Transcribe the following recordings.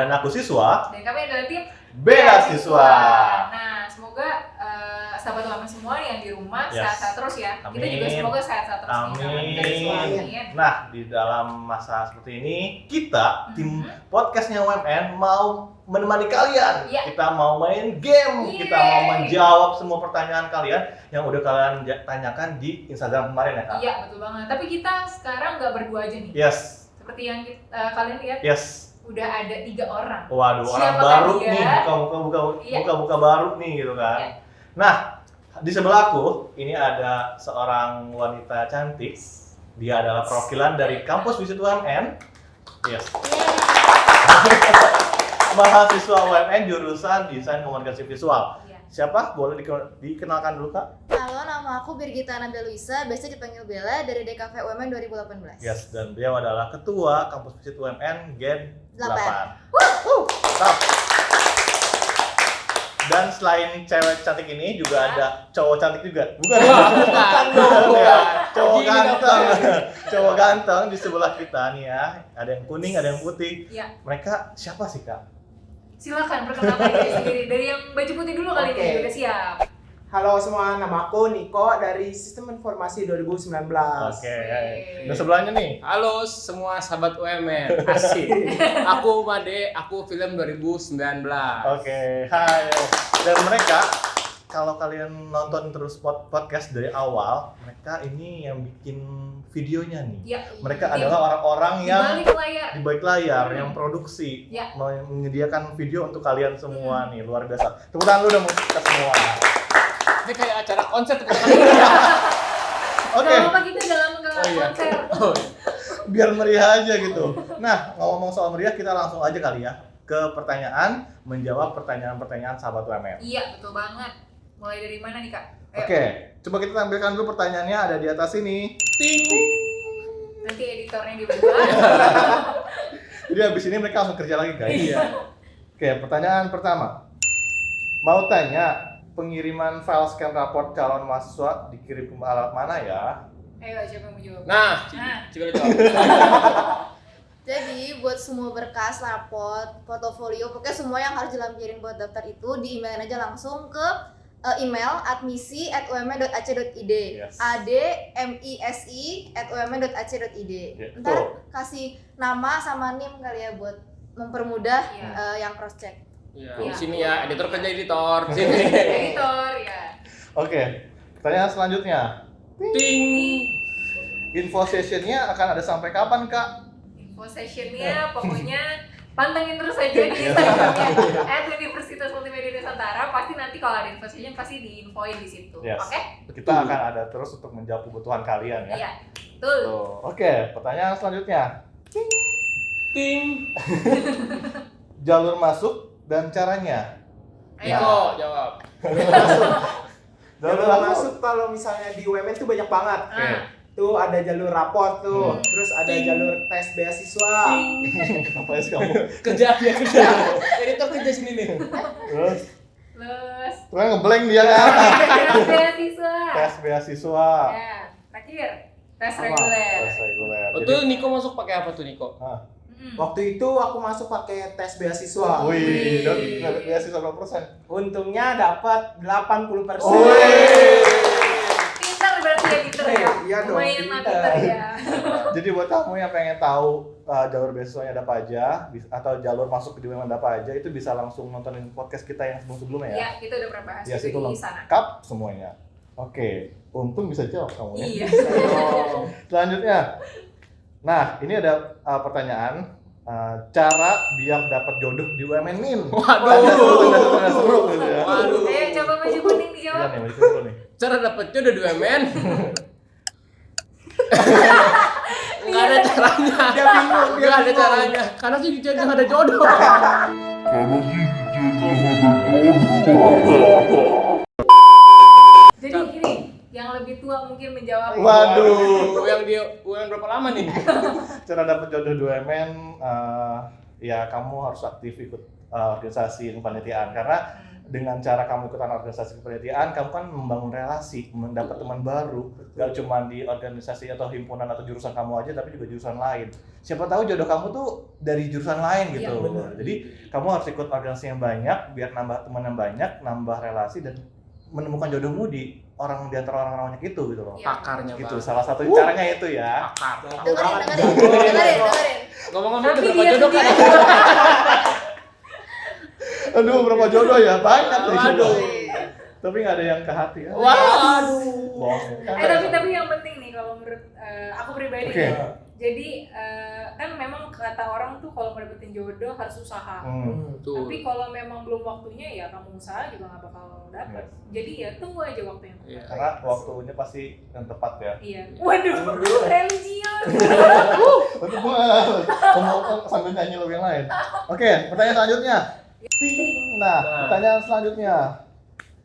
Dan aku siswa. Dan kami adalah tim Beda Siswa. Nah, semoga sahabat UMN semua yang di rumah Yes. sehat-sehat terus ya. Amin. Kita juga semoga sehat-sehat terus nih. Amin. Nah, di dalam masa seperti ini, kita tim podcastnya UMN mau menemani kalian. Iya. Kita mau main game, kita mau menjawab semua pertanyaan kalian yang udah kalian tanyakan di Instagram kemarin ya, Kak? Iya, betul banget. Tapi kita sekarang nggak berdua aja nih. Yes. Seperti yang kalian lihat, Yes. udah ada 3 orang. Waduh, orang Siapakah baru dia? nih, Iya. buka baru nih gitu kan. Iya. Nah, di sebelahku ini ada seorang wanita cantik. Dia adalah perwakilan dari kampus Wisit UMN. Yes. Mahasiswa UMN jurusan Desain Komunikasi Visual. Iya. Siapa? Boleh dikenalkan dulu, Kak? Halo, nama aku Birgita Nabila Luisa, biasa dipanggil Bella dari DKV UMN 2018. Yes, dan beliau adalah ketua kampus Wisit UMN Gen 8. 8. Mantap. Dan selain cewek cantik ini juga ada cowok cantik juga. Bukan. Ya, cowok ganteng. Cowok ganteng di sebelah kita nih ya. Ada yang kuning, ada yang putih. Iya. Mereka siapa sih, Kak? Silakan perkenalkan diri sendiri. Dari yang baju putih dulu kali Oke. ini. Udah siap. Halo semua, nama aku Niko dari Sistem Informasi 2019. Oke. Dan sebelahnya nih. Halo semua sahabat UMN, asik. Aku Made, aku film 2019. Oke. Hai. Dan mereka kalau kalian nonton terus podcast dari awal, mereka ini yang bikin videonya nih. Ya, Mereka tim adalah orang-orang yang di balik layar. di balik layar yang produksi, Ya. menyediakan video untuk kalian semua nih, luar biasa. Tepuk tangan dulu dong untuk kita semua. Ini kayak acara konser tuh. Oke, Gak apa-apa kita dalam konser. Oh, iya. biar meriah aja gitu. Nah, ngomong soal meriah, kita langsung aja kali ya ke pertanyaan, menjawab pertanyaan-pertanyaan sahabat UMN. Iya, betul banget. Mulai dari mana nih, Kak? Ayo. Oke, coba kita tampilkan dulu pertanyaannya, ada di atas ini. Ting. Nanti editornya dibantu. Jadi habis ini mereka langsung kerja lagi, guys. Iya. Oke, pertanyaan pertama. Mau tanya, pengiriman file scan raport calon mahasiswa dikirim ke alamat mana ya? Ayo, siapa yang mau jawab? Nah, Nah. coba jawab. Jadi buat semua berkas, raport, portofolio, pokoknya semua yang harus dilampirin buat daftar itu di emailin aja langsung ke email admisi@umn.ac.id. Yes. admisi@umn.ac.id. Ya, Ntar betul. kasih nama sama NIM kali ya buat mempermudah Iya. yang cross check. Iya, Iya. di sini ya, editor kerja editor. Sini. Editor, ya. Oke, pertanyaan selanjutnya. Ting. Info sessionnya akan ada sampai kapan, Kak? Info sessionnya pokoknya pantengin terus aja di Instagramnya @Universitas Multimedia Nusantara. Pasti nanti kalau ada info session pasti diinfoin di situ. Yes. Oke? Kita akan ada terus untuk menjawab kebutuhan kalian ya. Iya. Betul. Tuh. Oke, pertanyaan selanjutnya. Ting. Jalur masuk dan caranya. Ayo. Niko jawab. Jalur masuk kalau misalnya di UMN tuh banyak banget. Oke. Tuh ada jalur raport tuh, Hmm. terus ada jalur tes beasiswa. Ngapain sih kamu? Kerja dia kerja. Editor kerja sini nih. Terus, Plus. terus ngeblank dia kan? Tes beasiswa. Tes beasiswa. Ya. Terakhir. Tes Apa? reguler. Tes reguler. Oh, tuh Niko masuk pakai apa tuh Niko? Waktu itu aku masuk pakai tes beasiswa. Wih, dapat beasiswa berapa persen? Untungnya dapat 80%. Wih. Pintar berarti editor ya. Iya dong, Lumayan lah pintar. pintar ya. Jadi buat kamu yang pengen tahu jalur beasiswanya ada apa aja atau jalur masuk ke UMN ada apa aja, itu bisa langsung nontonin podcast kita yang sebelum-sebelumnya ya. Iya, kita udah pernah bahas Ya, juga situ di sana. lengkap semuanya. Oke, untung bisa jawab kamu ya. Iya. Selanjutnya, nah ini ada pertanyaan cara biar dapat jodoh di UMN Min. Tanda seru gitu ya. Waduh. Ayo coba maju kuning Iya dijawab. nih, maju dulu nih. Cara dapet jodoh di UMN. Nggak ada caranya. Dia bingung, dia Nggak ada bingung. caranya. Karena sih di nggak ada jodoh. Jadi gini, yang lebih tua mungkin menjawab. Waduh. Yang dia UMN berapa lama nih? Cara dapat jodoh di UMN ya kamu harus aktif ikut organisasi kepanitiaan karena dengan cara kamu ikutan organisasi kepanitiaan, kamu kan membangun relasi, mendapat teman baru, gak cuma di organisasi atau himpunan atau jurusan kamu aja, tapi juga jurusan lain. Siapa tahu jodoh kamu tuh dari jurusan lain gitu. Iya, benar. Jadi kamu harus ikut organisasi yang banyak, biar nambah teman yang banyak, nambah relasi dan menemukan jodohmu di antara orang-orang banyak itu gitu loh. Iya. Pakarnya Gitu, Bang. salah satu caranya itu ya. Pakar. Dengerin. Ngomong-ngomong Tapi udah dia berapa jodoh kan? Aduh, berapa jodoh ya? Banyak nih Waduh. jodoh. Tapi nggak ada yang ke hati ya. Waduh. Bohong. Tapi yang penting nih kalau menurut aku pribadi Oke. ya. Jadi kan memang kata orang tuh kalau mau dapetin jodoh harus usaha. Tuh. Tapi kalau memang belum waktunya ya kamu usaha juga nggak bakal dapet. Jadi ya tunggu aja waktu yang tepat. Iya. Karena waktunya pasti yang tepat ya. Iya. Waduh, religius. Betul banget. Kamu sambil nyanyi lagu yang lain. Oke, pertanyaan selanjutnya. Ting. Nah, pertanyaan selanjutnya.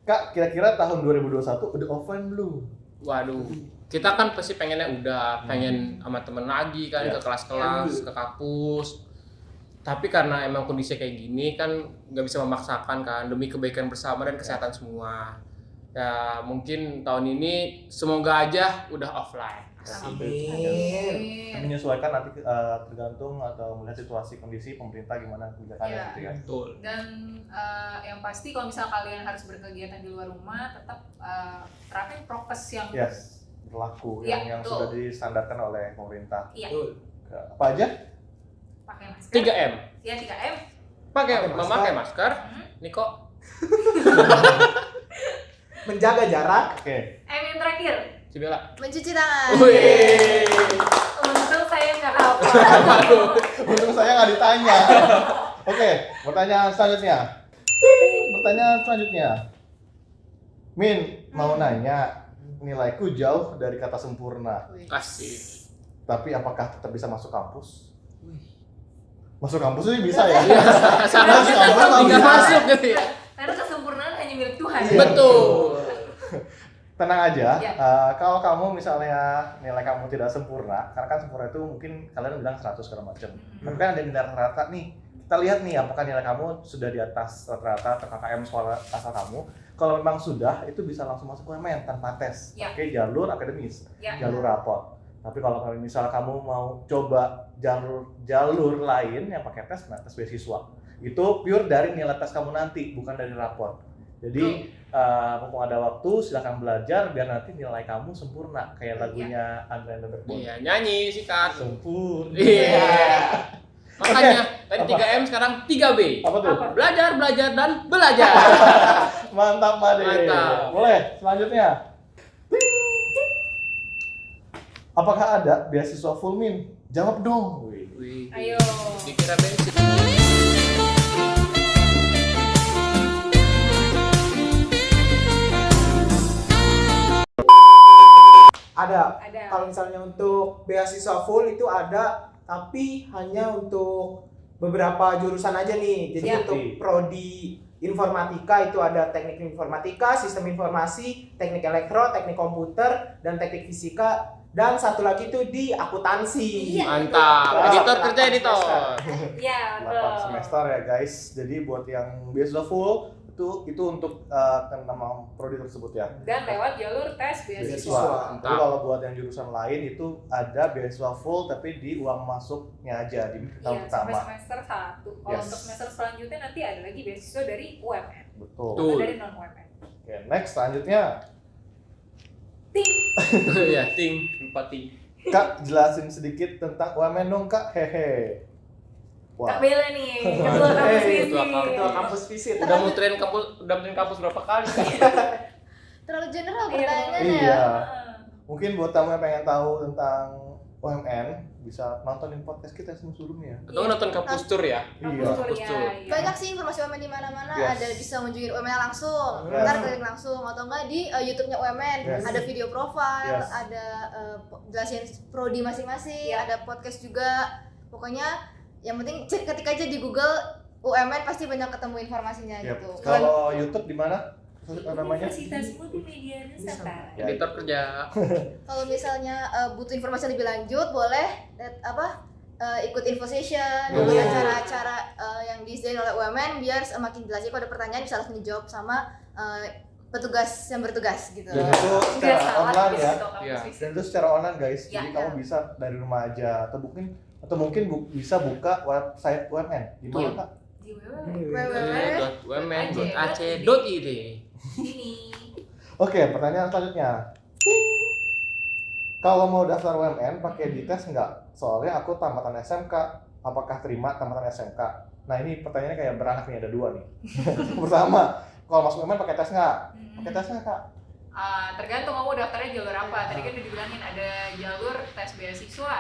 Kak, kira-kira tahun 2021 udah offline belum? Waduh. Kita kan pasti pengennya udah pengen sama temen lagi kan, Iya. ke kelas-kelas, ke kampus. Tapi karena emang kondisi kayak gini kan nggak bisa memaksakan kan demi kebaikan bersama dan kesehatan semua. Ya mungkin tahun ini semoga aja udah offline. Amin. Menyesuaikan nanti tergantung atau melihat situasi kondisi pemerintah gimana kebijakannya Iya. gitu ya. Betul. Dan yang pasti kalau misal kalian harus berkegiatan di luar rumah tetap terapin prokes yang Yes, berlaku Iya, yang betul. sudah distandarkan oleh pemerintah. Iya, Apa aja? pakai masker. 3M. Ya 3M. Pakai Pakai masker. memakai masker. Hmm. Niko. Menjaga jarak. Oke. M yang terakhir. Cibela. Mencuci tangan. Wih. Untung saya nggak hafal. Untung saya nggak ditanya. Oke, pertanyaan selanjutnya. Pertanyaan selanjutnya. Min, mau nanya, nilaiku jauh dari kata sempurna. Kasih. Tapi apakah tetap bisa masuk kampus? Masuk kampus sih bisa ya? Seharusnya Masuk, tinggal bisa. masuk gitu ya. Karena kesempurnaan hanya milik Tuhan. Betul. Tenang aja, Ya. kalau kamu misalnya nilai kamu tidak sempurna, karena kan sempurna itu mungkin kalian bilang 100 segala macam. Tapi kan ada nilai rata-rata nih. Kita lihat nih apakah nilai kamu sudah di atas rata-rata atau KKM sekolah asal kamu. Kalau memang sudah, itu bisa langsung masuk UMN tanpa tes. Ya. Pakai jalur akademis, Ya. jalur rapot. Tapi kalau misal kamu mau coba jalur lain yang pakai tes, nah tes beasiswa. Itu pure dari nilai tes kamu nanti, bukan dari raport. Jadi mumpung ada waktu, silakan belajar biar nanti nilai kamu sempurna kayak lagunya Andre and the Backbone. Iya, nyanyi sikat. Sempurna. Iya. Makanya tadi Apa? 3M sekarang 3B. Apa tuh? Apa? Belajar, belajar dan belajar. Mantap, Made. Mantap. Boleh, selanjutnya. Apakah ada beasiswa full min? Jawab dong. Wih. Ayo. Dikira bensin. Ada. Ada. Kalau misalnya untuk beasiswa full itu ada, tapi hanya untuk beberapa jurusan aja nih. Jadi Ya. untuk prodi informatika itu ada teknik informatika, sistem informasi, teknik elektro, teknik komputer, dan teknik fisika. Dan satu lagi itu di akuntansi. Iya. Mantap. Editor kerja editor. Iya, 8 betul. semester ya guys. Jadi buat yang beasiswa full itu untuk nama prodi tersebut ya. Dan lewat jalur tes beasiswa. Beasiswa. Tapi kalau buat yang jurusan lain itu ada beasiswa full tapi di uang masuknya aja di tahun Iya, sampai pertama. semester 1. Kalau Yes. untuk semester selanjutnya nanti ada lagi beasiswa dari UMN. Betul. Tuh. Atau dari non UMN. Oke, next selanjutnya. Ting. Ya, ting, lupa ting. Kak, jelasin sedikit tentang UMN dong, Kak. Hehe. Kak Bella nih, ketua kampus Hey, visi. Ketua kampus visit. Udah muterin kampus berapa kali? Terlalu general Iya, pertanyaannya Iya. ya. Mungkin buat tamu yang pengen tahu tentang UMN bisa nontonin podcast kita sebelumnya. Atau nonton kampus tour ya? Iya. Kampus tour, ya. Banyak sih informasi UMN di mana-mana, Yes. ada bisa mengunjungi UMN langsung, Yes. ntar klik langsung atau enggak di YouTube-nya UMN, Yes. ada video profile, Yes. ada jelasin prodi masing-masing, Iya. ada podcast juga. Pokoknya yang penting ketik aja di Google UMN pasti banyak ketemu informasinya Yap. gitu. Kalau YouTube di mana? Namanya? Universitas Multimedia Nusantara. Ya, Editor kerja. Kalau misalnya butuh informasi lebih lanjut boleh ikut info session, Oh. ikut acara-acara yang disediain oleh UMN biar semakin jelas. Jadi kalau ada pertanyaan bisa langsung dijawab sama petugas yang bertugas gitu. Dan itu Nggak secara salah online di ya. situ kamu Iya. sih. Dan itu secara online guys. Ya. Jadi kamu bisa dari rumah aja atau mungkin bisa buka website UMN. Gimana Betul. Kak? Di www.umn.ac.id. Ini. Oke, pertanyaan selanjutnya. Kalau mau daftar UMN pakai dites nggak? Soalnya aku tamatan SMK. Apakah terima tamatan SMK? Nah ini pertanyaannya kayak beranak nih, ada dua nih. Pertama, kalau masuk UMN pakai tes nggak? Pakai tes nggak Kak? Tergantung kamu daftarnya jalur apa. Tadi kan udah dibilangin ada jalur tes beasiswa,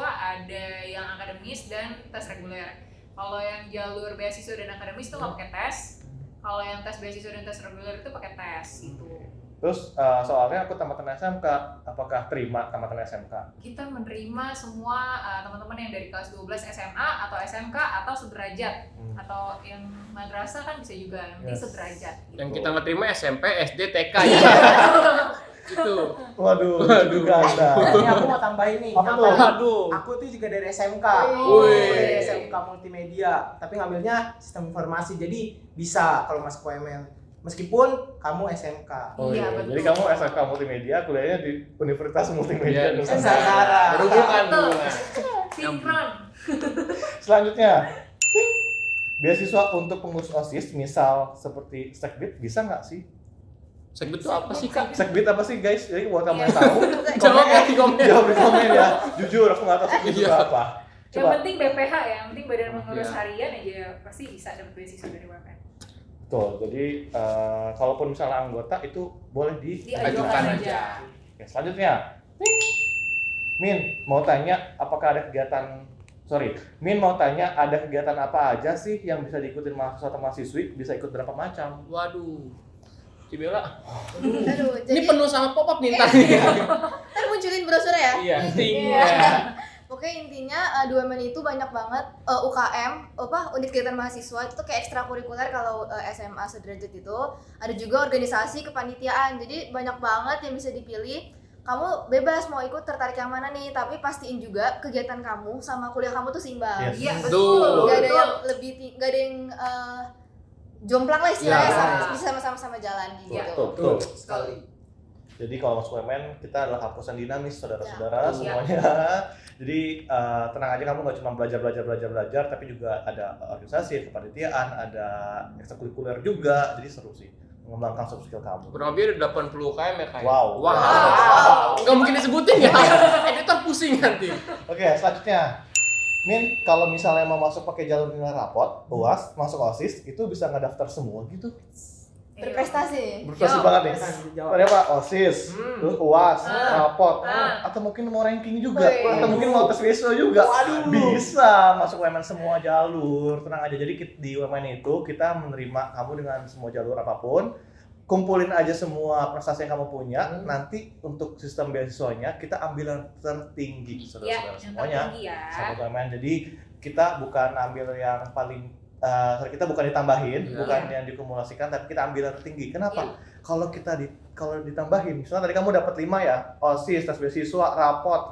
ada yang akademis dan tes reguler. Kalau yang jalur beasiswa dan akademis itu nggak pakai tes. Kalau yang tes beasiswa dan tes reguler itu pakai tes itu. Terus soalnya aku tamatan SMK, apakah terima tamatan SMK? Kita menerima semua teman-teman yang dari kelas 12 SMA atau SMK atau sederajat atau yang madrasah kan bisa juga, yang penting Yes. sederajat. Yang kita nggak terima SMP, SD, TK ya. Itu. Waduh, juga ada. Ini aku mau tambahin nih. Apa Yang tuh? tadi, Aduh. aku tuh juga dari SMK. Wih. Dari SMK multimedia, tapi ngambilnya sistem informasi. Jadi bisa kalau masuk UMN meskipun kamu SMK. Oh Iya, iya, betul. jadi kamu SMK Multimedia, kuliahnya di Universitas Multimedia Iya, Nusantara. Nusantara. Berhubungan. Betul. Sinkron. Selanjutnya, beasiswa untuk pengurus OSIS, misal seperti Sekbid, bisa nggak sih? Sekbid itu apa sih Kak? Sekbid apa sih guys? Jadi buat kamu Iya. yang tahu, Jawab ya di komen. jawab di komen ya. Jujur, aku nggak tahu Sekbid itu Iya. apa. Yang Coba. penting BPH ya, yang penting Badan Pengurus Iya. Harian aja pasti bisa dapat beasiswa dari UMN. Betul, jadi kalaupun misalnya anggota itu boleh Diajukan Ajukan aja. aja. Oke, selanjutnya, Min mau tanya apakah ada kegiatan Min mau tanya ada kegiatan apa aja sih yang bisa diikutin mahasiswa atau mahasiswi, bisa ikut berapa macam? Waduh. Cibela. Aduh, Ini jadi penuh sama pop-up nih tadi. ntar munculin brosur ya. Iya, ting. Iya. Pokoknya intinya di UMN itu banyak banget UKM, unit kegiatan mahasiswa itu tuh kayak ekstrakurikuler kalau SMA sederajat itu. Ada juga organisasi kepanitiaan. Jadi banyak banget yang bisa dipilih. Kamu bebas mau ikut tertarik yang mana nih, tapi pastiin juga kegiatan kamu sama kuliah kamu tuh seimbang. Yes. Iya, Betul. betul. Gak ada Betul. yang gak ada yang jomplang lah istilahnya, Ya. bisa sama-sama jalan gitu. Iya. Betul. Sekali. Jadi kalau masuk UMN kita adalah kampus yang dinamis, saudara-saudara Ya. semuanya. Jadi tenang aja, kamu nggak cuma belajar, tapi juga ada organisasi, kepanitiaan, ada ekstrakurikuler juga. Jadi seru sih, mengembangkan soft skill kamu. Kurang lebih ada 80 UKM ya Kak. Wow. Nggak mungkin disebutin ya. Editor pusing nanti. Oke, selanjutnya. Min, kalau misalnya mau masuk pakai jalur nilai rapot, UAS, masuk OSIS, itu bisa ngedaftar semua gitu. Berprestasi. Berprestasi Jawab. banget nih. Jawab. Tadi apa? OSIS, terus UAS, rapot, Ah. atau mungkin mau ranking juga, Wih. atau mungkin mau tes beasiswa juga. Waduh. Bisa masuk UMN semua jalur, tenang aja. Jadi di UMN itu kita menerima kamu dengan semua jalur apapun. Kumpulin aja semua prestasi yang kamu punya. Nanti untuk sistem beasiswanya kita ambil yang tertinggi, Ya, saudara-saudara yang semuanya. tertinggi ya. Sama UMN. Jadi kita bukan ambil yang paling kita bukan ditambahin, Iya. bukan yang dikumulasikan, tapi kita ambil yang tertinggi. Kenapa? Iya. Kalau ditambahin, misalnya tadi kamu dapat 5 ya, OSIS, tes beasiswa, rapot,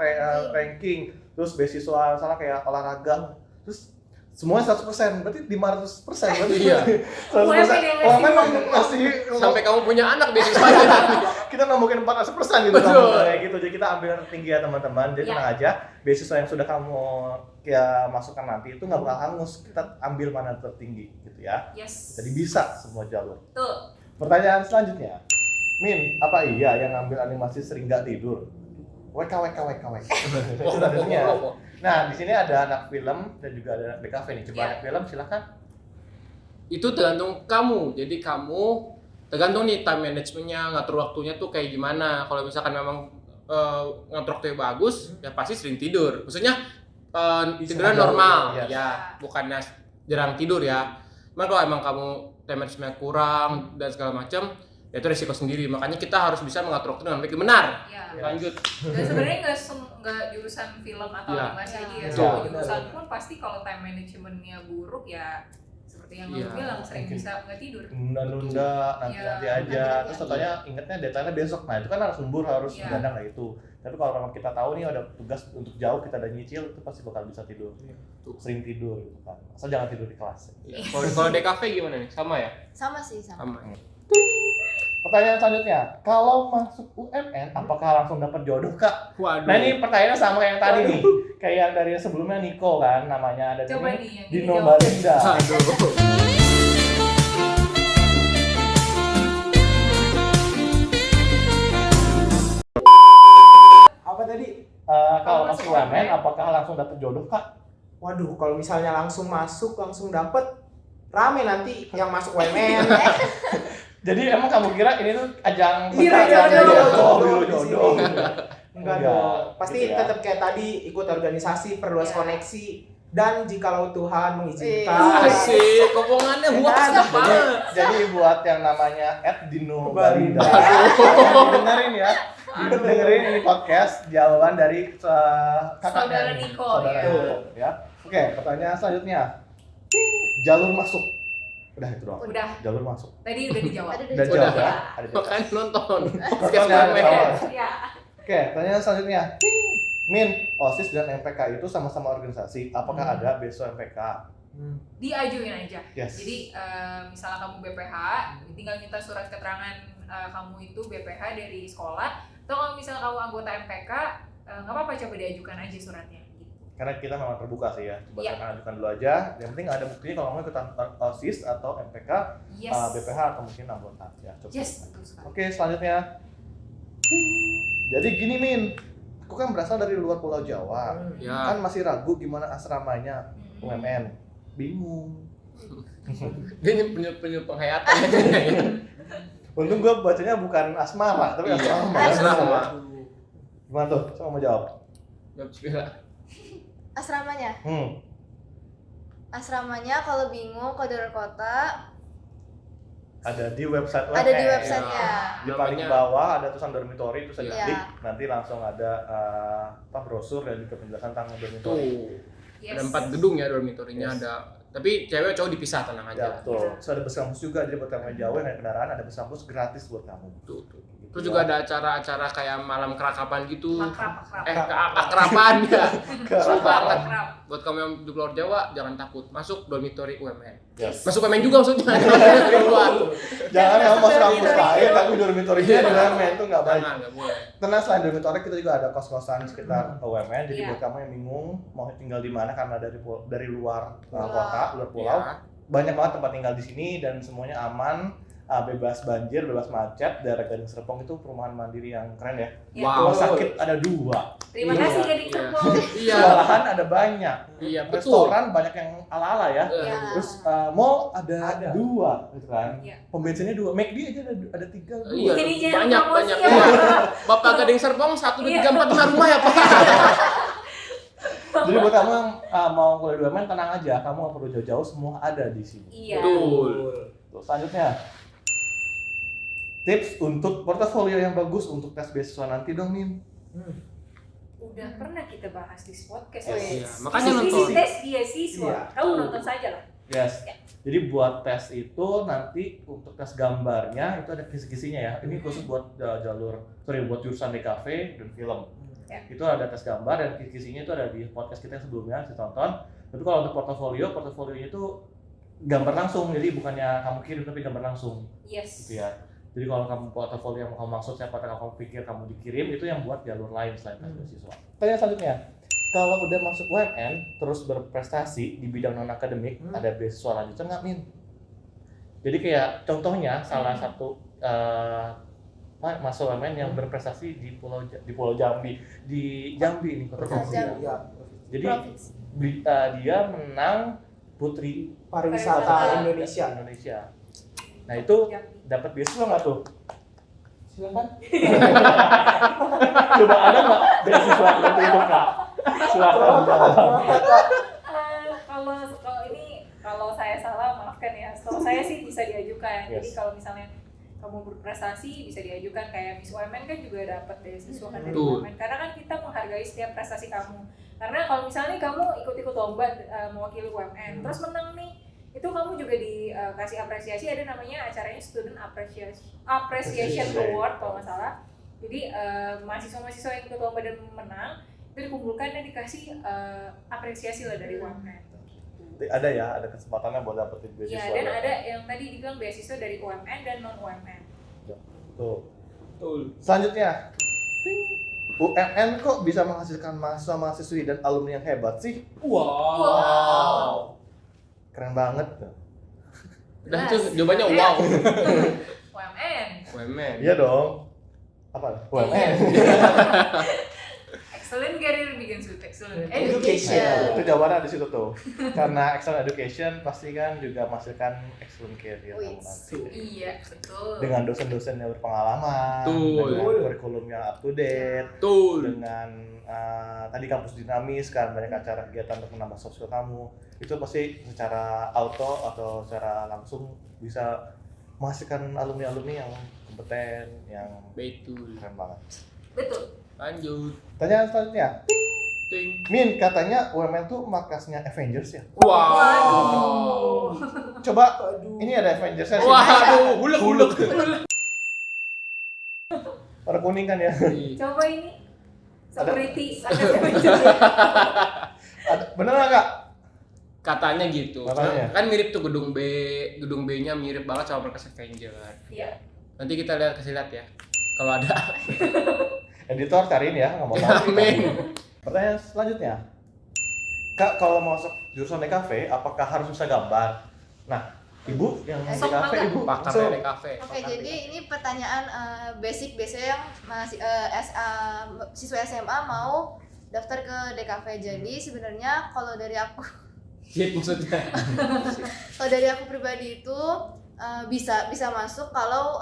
ranking, terus beasiswa misalnya kayak olahraga, terus semuanya 100%, berarti 500% berarti. Iya. 100%. yang Oh, ngasih memang uang. ngasih Sampai kamu punya anak beasiswanya nanti. kita nembukin 400% gitu Betul. kamu kayak gitu. Jadi kita ambil yang tertinggi ya teman-teman. Jadi Ya. tenang aja, beasiswa yang sudah kamu ya masukkan nanti itu nggak bakal hangus. Kita ambil mana yang tertinggi gitu ya. Yes. Jadi bisa semua jalur. Tuh. Pertanyaan selanjutnya, Min, apa iya yang ngambil animasi sering nggak tidur? WK. Itu tadinya. Nah, di sini ada anak film dan juga ada anak BKV nih. Coba Iya. anak film silakan. Itu tergantung kamu. Jadi kamu tergantung nih time managementnya, ngatur waktunya tuh kayak gimana. Kalau misalkan memang ngatur waktunya bagus, ya pasti sering tidur. Maksudnya tidurnya jauh, normal, yes. ya bukannya jarang tidur ya. Cuman kalau emang kamu time managementnya kurang dan segala macam, ya itu resiko sendiri. Makanya kita harus bisa mengatur waktu dengan baik dan benar. Ya. Iya. Lanjut. Dan sebenarnya nggak jurusan film atau Iya. animasi aja ya. Iya. Semua Betul. jurusan pun pasti kalau time managementnya buruk ya seperti seperti yang Iya, kamu bilang sering mungkin. bisa nggak tidur. Nunda-nunda nanti Ya, aja, nanti terus aja. katanya ingetnya deadline-nya besok. Nah itu kan harus lembur, harus Iya. begadang lah itu. Tapi kalau memang kita tahu nih ada tugas untuk jauh, kita udah nyicil, itu pasti bakal bisa tidur. Tuh. Sering tidur gitu kan. Asal jangan tidur di kelas. Iya. Kalau DKV gimana nih? Sama ya? Sama sih, sama. Sama. Pertanyaan selanjutnya, kalau masuk UMN apakah langsung dapat jodoh Kak? Waduh. Nah ini pertanyaannya sama kayak yang tadi nih. Kayak yang dari sebelumnya Niko kan namanya, ada Coba ini nih yang ini Dino jawab. Balinda. Aduh. Apa tadi? Kalau Kalau masuk masuk UMN UMN, apakah langsung dapat jodoh Kak? Waduh, kalau misalnya langsung masuk, langsung dapet, rame nanti yang masuk WMN. Jadi emang kamu kira ini tuh ajang Biru pencarian jodoh. jodoh, biru Di jodoh. sini. Enggak dong. Pasti gitu ya. tetap kayak tadi, ikut organisasi, perluas Iya. koneksi, dan jikalau Tuhan mengizinkan. Iya. Asik, omongannya WhatsApp banget. Jadi buat yang namanya @Dino Balinda. Balinda, dengerin ya, dengerin ini podcast jawaban dari kakaknya Saudara nih, Niko, saudara ya. Niko, ya. Oke, pertanyaan selanjutnya, jalur masuk, udah itu doang. Udah, Jalur masuk, tadi udah dijawab. Ada udah jawab. jawab ya, Ya. ada jawab. Makanya nonton. Nonton Podcast ya, WMN. nonton. Ya. Oke, pertanyaan selanjutnya, Min, OSIS dan MPK itu sama-sama organisasi, apakah ada beasiswa MPK? Diajuin aja. Yes. Jadi misalnya kamu BPH, tinggal minta surat keterangan kamu itu BPH dari sekolah. Atau kalau misalnya kamu anggota MPK, nggak apa-apa, coba diajukan aja suratnya. Gitu. Karena kita memang terbuka sih ya, coba Iya. kita ajukan dulu aja. Yang penting ada buktinya kalau kamu ikutan OSIS atau MPK, Yes. BPH atau mungkin anggota. Ya, coba. Yes, betul sekali. Oke, selanjutnya. Jadi gini Min, aku kan berasal dari luar Pulau Jawa. Ya. Kan masih ragu gimana asramanya Hmm. UMN. Bingung. Dia punya penghayatan ya. Untung gue bacanya bukan asmara, tapi Iya, asrama. asrama. Gimana tuh? Coba mau jawab. Jawab juga. Asramanya. Asramanya kalau bingung kode kota Ada di website ada di UMN. websitenya. Di paling Namanya- bawah ada tulisan dormitory, itu saya Iya. klik, nanti langsung ada brosur dan juga penjelasan tentang dormitory. Tuh. Yes. Ada 4 gedung ya dormitorinya Yes. ada. Tapi cewek cowok dipisah, tenang Ya aja. betul. Terus ada bus kampus juga, jadi buat kamu yang jauh yang naik kendaraan ada bus kampus gratis buat kamu. Tuh. Gitu Terus ya. juga ada acara-acara kayak malam kerakapan gitu. Akrab. Akraban ya. Seru Akrab. banget. Akrab. Buat kamu yang di luar Jawa jangan takut masuk dormitory UMN. Yes. Masuk UMN juga maksudnya. Di luar. Jangan kamu masuk kampus Dormitory. lain tapi dormitorinya di UMN itu nggak baik. Jangan, nggak boleh. Tenang, selain dormitory kita juga ada kos-kosan di sekitar UMN. Jadi Iya. buat kamu yang bingung mau tinggal di mana karena dari luar Pulau. kota, luar pulau, Ya. banyak banget tempat tinggal di sini dan semuanya aman, bebas banjir, bebas macet. Daerah Gading Serpong itu perumahan mandiri yang keren ya. Ya. Wow. Rumah sakit ada 2, Terima Iya, kasih Gading iya. Serpong. Iya. sekolahan ada banyak, Iya, betul. restoran banyak yang ala-ala ya. Eh, Ya. Terus mall ada Ada. 2 gitu kan. Iya. Pom bensinnya 2, McD aja ada 3. Iya, Ini jangan banyak promosi banyak. ya, Iya. Pak. Bapak Gading Serpong 1 2 Iya. 3 4 5 rumah ya, Pak. Jadi buat kamu yang mau kuliah di UMN tenang aja, kamu nggak perlu jauh-jauh, semua ada di sini. Iya. Betul. Terus selanjutnya, tips untuk portofolio yang bagus untuk tes beasiswa nanti dong, Min. Udah pernah kita bahas di podcast. Yes. Iya, makanya Visi nonton. tes beasiswa. Iya. Kamu nonton saja lah. Yes. Jadi buat tes itu nanti untuk tes gambarnya itu ada kisi-kisinya ya. Ini khusus buat buat jurusan DKV dan film. Ya. Itu ada tes gambar dan kisi-kisinya itu ada di podcast kita yang sebelumnya, ditonton. Tapi kalau untuk portofolionya itu gambar langsung. Jadi bukannya kamu kirim tapi gambar langsung. Yes. Gitu ya. Jadi kalau kamu portofolio yang kamu maksud siapa yang kamu pikir kamu dikirim itu yang buat jalur lain selain tes beasiswa. Pertanyaan selanjutnya, kalau udah masuk UMN terus berprestasi di bidang non akademik ada beasiswa lanjutan nggak, Min? Jadi kayak contohnya salah satu masuk UMN yang berprestasi di Pulau Jambi, di Jambi ini kota Provinsi. Jambi. Iya. Jadi Provinsi. dia menang Putri Pariwisata Indonesia. Nah itu Jambi. dapat beasiswa nggak tuh? Silakan. Coba ada nggak beasiswa seperti itu Kak? Silakan jawab. Kalau saya salah maafkan ya. Kalau saya sih bisa diajukan. Jadi Yes. kalau misalnya kamu berprestasi bisa diajukan kayak Miss UMN kan juga dapat beasiswa kan dari Betul. UMN. Karena kan kita menghargai setiap prestasi kamu. Karena kalau misalnya kamu ikut-ikut lomba mewakili UMN, terus menang nih, itu kamu juga dikasih apresiasi, ada namanya acaranya Student Appreciation Award kalau nggak salah. Jadi mahasiswa-mahasiswa yang ikut lomba dan menang itu dikumpulkan dan dikasih apresiasi lah dari UMN. Ada kesempatannya buat dapetin beasiswa. Iya, dan ada yang tadi dibilang beasiswa dari UMN dan non UMN. Tuh. Betul. Selanjutnya, UMN kok bisa menghasilkan mahasiswa-mahasiswi dan alumni yang hebat sih? Wow. Keren banget tuh. Udah tuh jawabannya wow. UMN. UMN. Iya dong. Apa? UMN. Excellent career begins with excellent Education. education. Itu jawabannya di situ tuh. Karena excellent education pasti kan juga menghasilkan excellent career kamu nanti. Iya, betul. Dengan dosen-dosen yang berpengalaman, Betul. dengan kurikulum yang up to date, Betul. dengan tadi kampus dinamis kan, banyak acara kegiatan untuk menambah soft skill kamu. Itu pasti secara auto atau secara langsung bisa menghasilkan alumni-alumni yang kompeten, yang Betul. keren banget. Betul. Lanjut. Pertanyaan selanjutnya, Ting. Min, katanya UMN tuh markasnya Avengers ya? Wow. Coba, ini ada Avengers-nya sih. Waduh, bulek. Warna kuning kan ya? Coba ini security Bener nggak? Katanya gitu. Katanya. Kan mirip tuh gedung B, gedung B-nya mirip banget sama markas Avenger. Iya. Nanti kita kasih lihat ya. Kalau ada. Editor cariin ya, nggak mau tahu. Amin. Pertanyaan selanjutnya, Kak, kalau mau masuk jurusan DKV, apakah harus bisa gambar? Nah, Ibu yang di Sok DKV, mangga. Ibu Pakar langsung. dari kafe. Oke, jadi ini pertanyaan basic biasanya yang masih siswa SMA mau daftar ke DKV. Jadi sebenarnya kalau dari aku Maksudnya. kalau dari aku pribadi itu bisa masuk kalau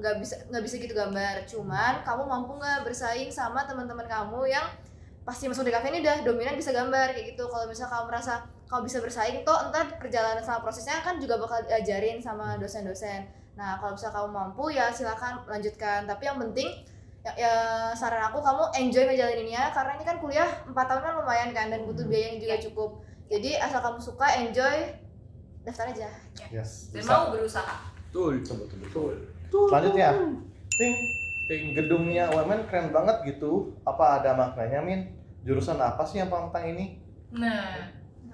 nggak bisa gitu gambar. Cuman kamu mampu nggak bersaing sama teman-teman kamu yang pasti masuk DKV ini udah dominan bisa gambar kayak gitu. Kalau misalnya kamu merasa kamu bisa bersaing, toh entar perjalanan sama prosesnya kan juga bakal diajarin sama dosen-dosen. Nah, kalau misalnya kamu mampu ya silakan lanjutkan. Tapi yang penting ya saran aku kamu enjoy ngejalaninnya, karena ini kan kuliah 4 tahun kan lumayan kan, dan butuh biaya yang juga cukup. Jadi asal kamu suka, enjoy, daftar aja. Yes, Dan bisa. mau berusaha. Betul. Betul. Selanjutnya, Ting, Ting. gedungnya UMN keren banget gitu. Apa ada maknanya, Min? Jurusan apa sih yang tentang ini? Nah,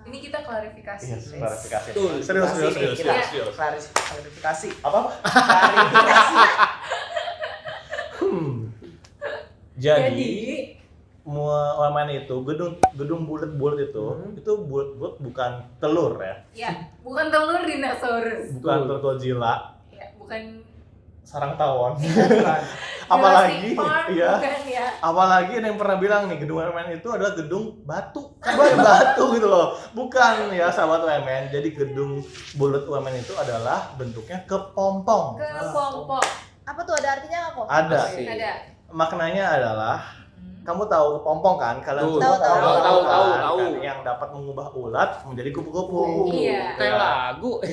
ini kita klarifikasi. Yes, klarifikasi. Betul. Serius. Iya. Klarifikasi. Apa? Klarifikasi. Jadi UMN itu gedung bulat-bulat itu bulat-bulat bukan telur ya, Ya, bukan telur dinosaurus. bukan telur Godzilla, Ya, bukan sarang tawon. Jurassic Apalagi, Park, iya. bukan ya. Apalagi ada yang pernah bilang nih gedung UMN itu adalah gedung batu, batu gitu loh. Bukan ya sahabat UMN. Jadi gedung bulat UMN itu adalah bentuknya kepompong. Kepompong. Apa tuh, ada artinya nggak kok? Ada. Ada. Maknanya adalah, kamu tahu kepompong kan? Kalian Tuh. semua Tahu. kan? Tahu. Kan? Yang dapat mengubah ulat menjadi kupu-kupu. Iya. Kayak lagu.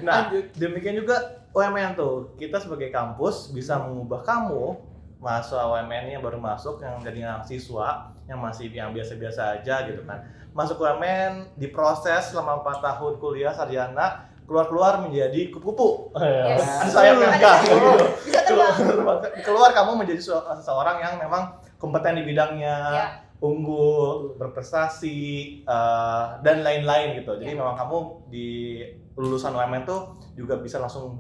Nah, demikian juga UMN tuh. Kita sebagai kampus bisa mengubah kamu, mahasiswa UMN yang baru masuk, yang jadi mahasiswa, yang biasa-biasa aja gitu kan. Masuk UMN, diproses selama 4 tahun kuliah sarjana, keluar menjadi kupu-kupu. Yes. Ada sayapnya enggak gitu. Bisa terbang. Keluar kamu menjadi seseorang yang memang kompeten di bidangnya, Ya. unggul, berprestasi, dan lain-lain gitu. Jadi Ya. memang kamu di lulusan UMN tuh juga bisa langsung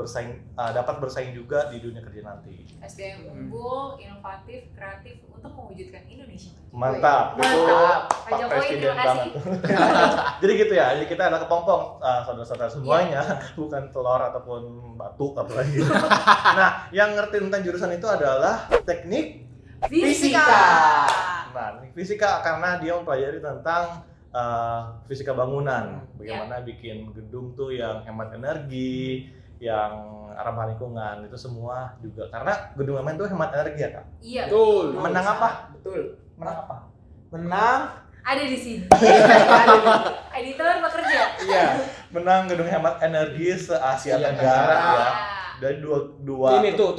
dapat bersaing juga di dunia kerja nanti. SDM unggul, inovatif, kreatif untuk mewujudkan Indonesia. Mantap, itu Mantap. Pak Pak Jokowi, Presiden terima kasih. banget. Jadi gitu ya, jadi kita adalah kepompong, saudara-saudara semuanya, bukan telur ataupun batu apalagi. Nah, yang ngerti tentang jurusan itu adalah teknik. Fisika. Nah, teknik fisika karena dia mempelajari tentang fisika bangunan, bagaimana bikin gedung tuh yang hemat energi, yang ramah lingkungan, itu semua juga karena gedung UMN tuh hemat energi ya Kak. Iya. Betul. Menang apa? Betul. Menang apa? Menang. Ada di sini. Editor bekerja. Iya. Menang gedung hemat energi se-Asia Iya, Tenggara Tenggara. ya. Dari dua Ini tuh.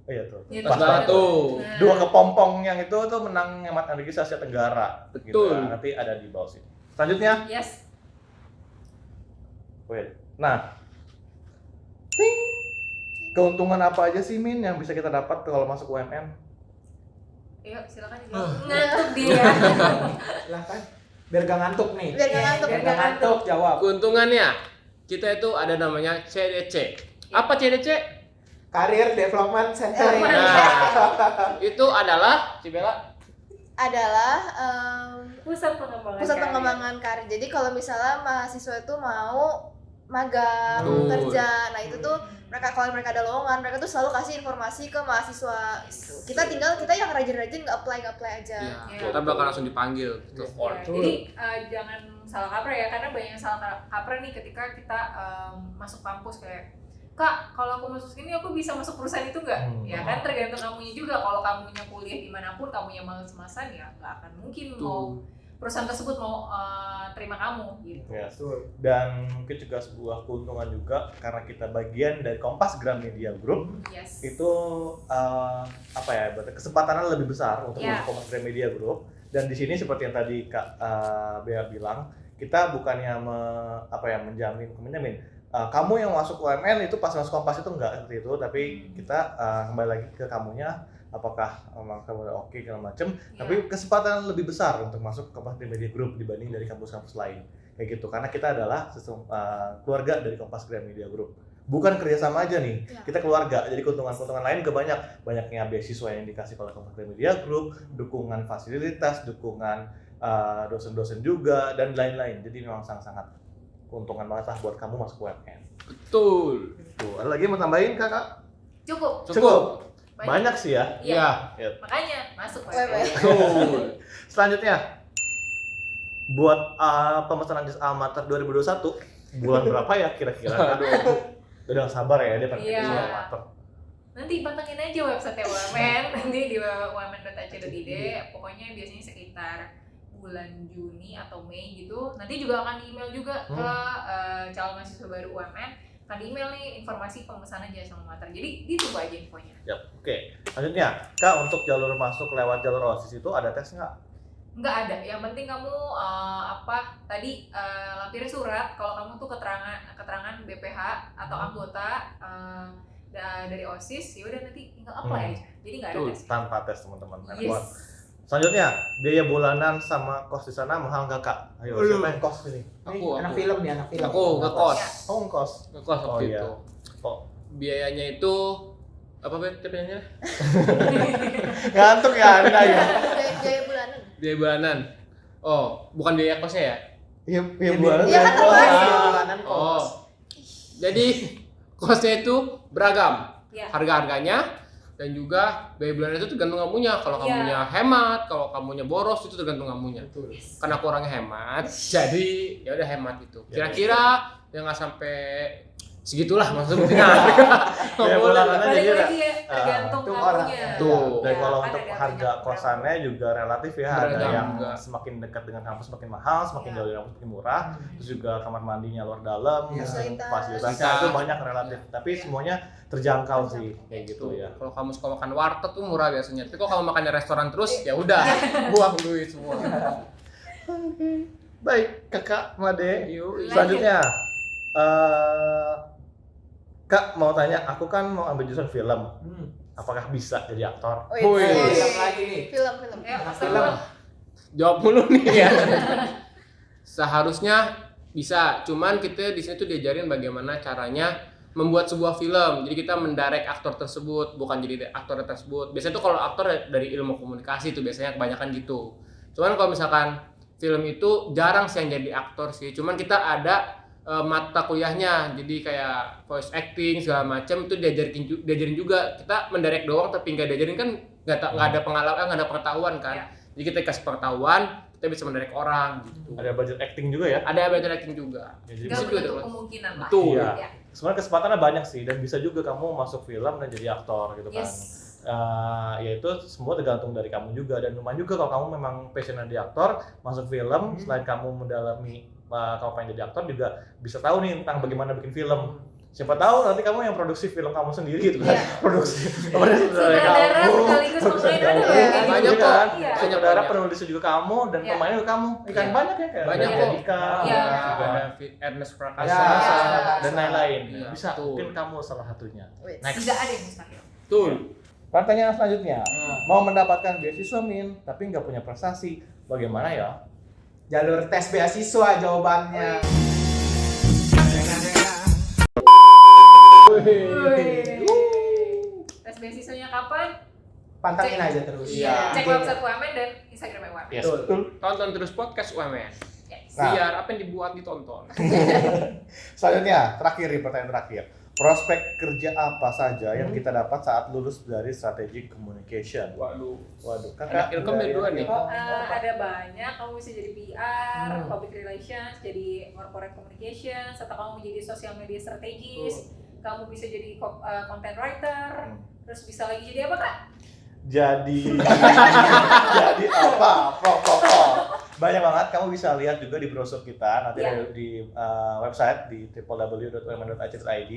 Iya tuh. Iya, Pas tuh. banget Tuh. Nah. Dua kepompong yang itu tuh menang hemat energi se-Asia Tenggara. Betul. Gitu. Nanti ada di bawah sini. Selanjutnya, Yes. Wait. Nah, ting. Keuntungan apa aja sih Min yang bisa kita dapat kalau masuk UMN? Ayo silakan dijawab. Ngantuk dia. Silahkan. Biar gak ngantuk nih. Biar gak ngantuk. Biar gak ngantuk, jawab. Keuntungannya kita itu ada namanya CDC. Apa CDC? Career Development Center. Nah, itu adalah Cibela. Adalah Pusat pengembangan. pusat pengembangan karir. Jadi kalau misalnya mahasiswa itu mau magang, Betul. kerja, nah itu tuh mereka kalau mereka ada lowongan, mereka tuh selalu kasih informasi ke mahasiswa. Gitu. Kita yang rajin-rajin nggak apply aja. Ya, kita bakal langsung dipanggil telepon. Ya, jadi jangan salah kaprah ya, karena banyak yang salah kaprah nih ketika kita masuk kampus kayak, Kak, kalau aku masuk sini aku bisa masuk perusahaan itu nggak? Ya kan tergantung kamunya juga. Kalau kamunya kuliah dimanapun, kamunya males-malesan ya nggak akan mungkin mau perusahaan tersebut mau terima kamu gitu. Ya. Dan mungkin juga sebuah keuntungan juga karena kita bagian dari Kompas Gramedia Group. Yes. Itu berarti kesempatannya lebih besar untuk Ya. masuk Kompas Gramedia Group. Dan di sini seperti yang tadi Kak Bea bilang, kita bukannya menjamin kamu yang masuk UMN itu pas masuk Kompas itu enggak seperti itu, tapi kita kembali lagi ke kamunya, apakah memang kamu udah oke segala macem, tapi kesempatan lebih besar untuk masuk ke Kompas Gramedia Group dibanding dari kampus-kampus lain kayak gitu, karena kita adalah keluarga dari Kompas Gramedia Group, bukan kerjasama aja nih, kita keluarga, jadi keuntungan-keuntungan lain juga banyaknya beasiswa yang dikasih oleh Kompas Gramedia Group, dukungan fasilitas, dukungan dosen-dosen juga dan lain-lain, jadi memang sangat-sangat keuntungan banget lah buat kamu masuk UMN. Betul. Tuh, ada lagi yang mau tambahin Kakak? Cukup. Banyak sih ya. Iya. Ya. Makanya masuk UMN. Betul. Selanjutnya, buat pemesanan jasa Almater 2021 bulan berapa ya kira-kira? Udah gak sabar ya dia pengen Iya. jasa Almater. Nanti pantengin aja website UMN, nanti di umn.ac.id. Pokoknya biasanya sekitar bulan Juni atau Mei gitu. Nanti juga akan di-email juga ke calon mahasiswa baru UMN. Akan di-email nih informasi pemesanan jasa Almater. Jadi ditunggu aja infonya. Yap, oke. Selanjutnya, Kak, untuk jalur masuk lewat jalur OSIS itu ada tes nggak? Nggak ada. Yang penting kamu lampirin surat kalau kamu tuh keterangan BPH atau anggota dari OSIS, ya udah nanti tinggal apply aja. Jadi nggak ada Betul. tes. Tanpa tes teman-teman. Enak Yes. banget. Selanjutnya, biaya bulanan sama kos di sana mahal nggak Kak? Ayo, siapa yang kos ini? Anak film nih, anak film. Aku ngekos. Ya. Oh, kos. Ngekos Oh, waktu iya. itu. Oh. Biayanya itu apa biayanya? Ngantuk ya Anda ya? Biaya bulanan. Biaya bulanan. Oh, bukan biaya kosnya ya? Iya, biaya bulanan. Iya kan Bulanan kos. Oh. Jadi kosnya itu beragam. Ya. Harga-harganya dan juga biaya bulanan itu tergantung kamunya. Kalau Iya. kamunya hemat, kalau kamunya boros itu tergantung kamunya. Betul. Karena aku orangnya hemat, jadi ya udah hemat gitu. Ya. Kira-kira ya nggak sampai segitulah maksudnya. Biaya bulanannya Balik jadi lagi ya, tergantung tuh kamunya. Tuh, dan Ya, kalau kan untuk ada harga berapa. kosannya juga relatif ya, ada Beragam yang juga. semakin dekat dengan kampus semakin mahal, semakin Ya. jauh dari kampus semakin murah, terus juga kamar mandinya luar dalam, Ya. fasilitasnya itu banyak relatif, tapi semuanya terjangkau sih, kayak gitu ya. Kalau kamu suka makan warteg tuh murah biasanya. Tapi kalau kamu makannya restoran terus ya udah buang duit semua. Baik, Kakak Made. Yuk. Selanjutnya, Kak mau tanya, aku kan mau ambil jurusan film, apakah bisa jadi aktor? Oh, iya. Wih. Film lagi nih. Film. Ya, Anak pasti film. lah. Jawab mulu nih ya. Seharusnya bisa, cuman kita di sini tuh diajarin bagaimana caranya membuat sebuah film. Jadi kita mendirect aktor tersebut, bukan jadi aktor tersebut. Biasanya tuh kalau aktor dari ilmu komunikasi tuh biasanya kebanyakan gitu. Cuman kalau misalkan film itu jarang sih yang jadi aktor sih. Cuman kita ada mata kuliahnya. Jadi kayak voice acting segala macam itu diajarin juga. Kita mendirect doang tapi nggak diajarin kan nggak ada pengalaman, nggak ada pengetahuan kan. Ya. Jadi kita kasih pengetahuan, kita bisa mendirect orang gitu. Ada budget acting juga ya? Ada belajar acting juga. Ya, jadi Nggak Bisa juga menutup tuh. kemungkinan lah. Betul. Iya. Ya. Sebenarnya kesempatannya banyak sih, dan bisa juga kamu masuk film dan jadi aktor gitu kan. Yes. Ya itu semua tergantung dari kamu juga, dan lumayan juga kalau kamu memang passionnya di aktor, masuk film, selain kamu mendalami kamu pengen jadi aktor juga bisa tahu nih tentang bagaimana bikin film. Siapa tahu nanti kamu yang produksi film kamu sendiri gitu kan. Iya. Produksi. Sutradara sekaligus pemain ada loh yang kayak Banyak gitu. kok. kan. Iya. Sutradara Banyak. penulis juga kamu dan Iya. pemainnya juga kamu. Ikan Iya. banyak ya kayak Banyak ada kok. Dika, Iya. juga Ada Ernest Prakasa. Ya. dan lain-lain. Iya, Bisa betul. mungkin kamu salah satunya. Wait. Next. Tidak ada yang mustahil. Betul. Pertanyaan selanjutnya, mau mendapatkan beasiswa Min tapi nggak punya prestasi, bagaimana ya? Jalur tes beasiswa jawabannya. Tes beasiswanya kapan? Pantangin aja terus. Iya. Cek website UMN dan Instagram UMN. Yes, Betul. betul. Tonton terus podcast UMN. Yes. Nah. Biar apa yang dibuat ditonton. Selanjutnya, terakhir nih pertanyaan terakhir. Prospek kerja apa saja yang kita dapat saat lulus dari Strategic Communication? Waduh. Waduh, Anak Ilkom dari- berdua nih. Ada banyak, kamu bisa jadi PR, public relations, jadi corporate communications, atau kamu jadi sosial media strategis, kamu bisa jadi content writer, terus bisa lagi jadi apa kak? Jadi jadi apa? Banyak banget, kamu bisa lihat juga di brosur kita nanti Iya. di website di www.umn.ac.id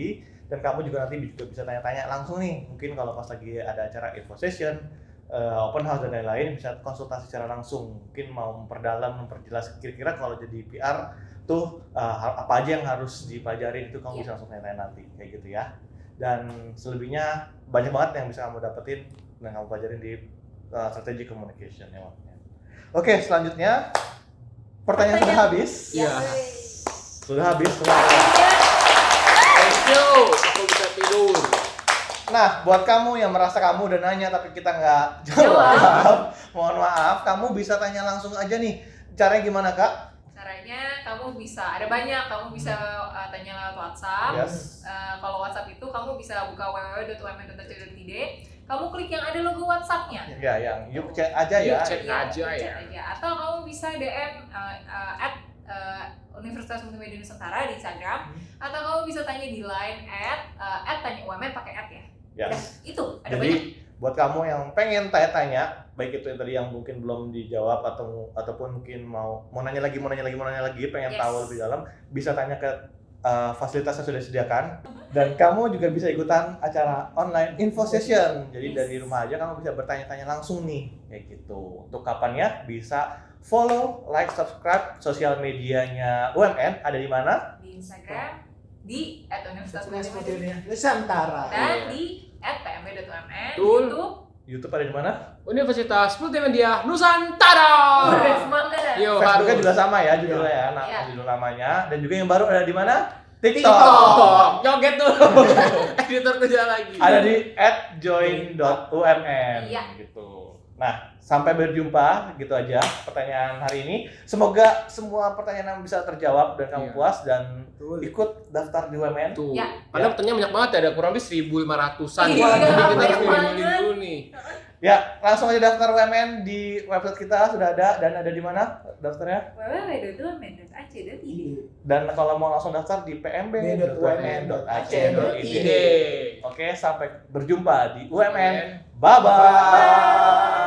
dan kamu juga nanti juga bisa tanya-tanya langsung nih. Mungkin kalau pas lagi ada acara info session, open house dan lain-lain bisa konsultasi secara langsung. Mungkin mau memperjelas kira-kira kalau jadi PR tuh apa aja yang harus dipelajarin itu kamu Iya. bisa langsung tanya-tanya nanti kayak gitu ya. Dan selebihnya banyak banget yang bisa kamu dapetin dan kamu pelajarin di Strategic Communication ya makanya. Oke, selanjutnya pertanyaan sudah habis. Iya. Sudah habis semua. Thank you. Aku bisa tidur. Nah, buat kamu yang merasa kamu udah nanya tapi kita nggak jawab, mohon maaf, kamu bisa tanya langsung aja nih. Caranya gimana, Kak? Caranya kamu bisa, ada banyak, kamu bisa tanya lewat WhatsApp. Yes. Kalau WhatsApp itu kamu bisa buka www.umn.ac.id, kamu klik yang ada logo WhatsApp-nya. Ya, yang yuk chat aja ya. Yuk chat. aja chat ya. aja. Atau kamu bisa DM at Universitas Multimedia Nusantara di Instagram, atau kamu bisa tanya di Line at tanya UMN pakai at ya. Yes. Itu ada banyak. Jadi buat kamu yang pengen tanya-tanya, baik itu yang tadi yang mungkin belum dijawab ataupun mungkin mau nanya lagi, pengen Yes. tahu lebih dalam, bisa tanya ke fasilitas yang sudah disediakan. Dan kamu juga bisa ikutan acara online info session. Jadi Yes. dari rumah aja kamu bisa bertanya-tanya langsung nih, kayak gitu. Untuk kapannya bisa follow, like, subscribe sosial medianya UMN ada di mana? Di Instagram di @Universitas Multimedia Multimedia Nusantara. dan di @pmb.umn, Betul. YouTube. YouTube ada di mana? Universitas Multimedia Nusantara. Udah semangat ya. Yo, Facebooknya harus. juga sama ya judulnya ya, Iya. judul namanya. Dan juga yang baru ada di mana? TikTok. TikTok. Joget tuh. Editor kerja lagi. Ada di @join.umn Iya. gitu. Nah, sampai berjumpa gitu aja pertanyaan hari ini. Semoga semua pertanyaan bisa terjawab dan kamu Iya. puas dan Betul. ikut daftar di UMN. Tuh. Ya. Padahal pertanyaan banyak banget ya, ada kurang lebih 1.500-an. Iya, Jadi kita banyak harus milih banget. dulu nih. Ya, langsung aja daftar UMN di website kita sudah ada dan ada di mana daftarnya? www.umn.ac.id. Dan kalau mau langsung daftar di pmb.umn.ac.id. Ide. Oke, sampai berjumpa di UMN. Bye bye.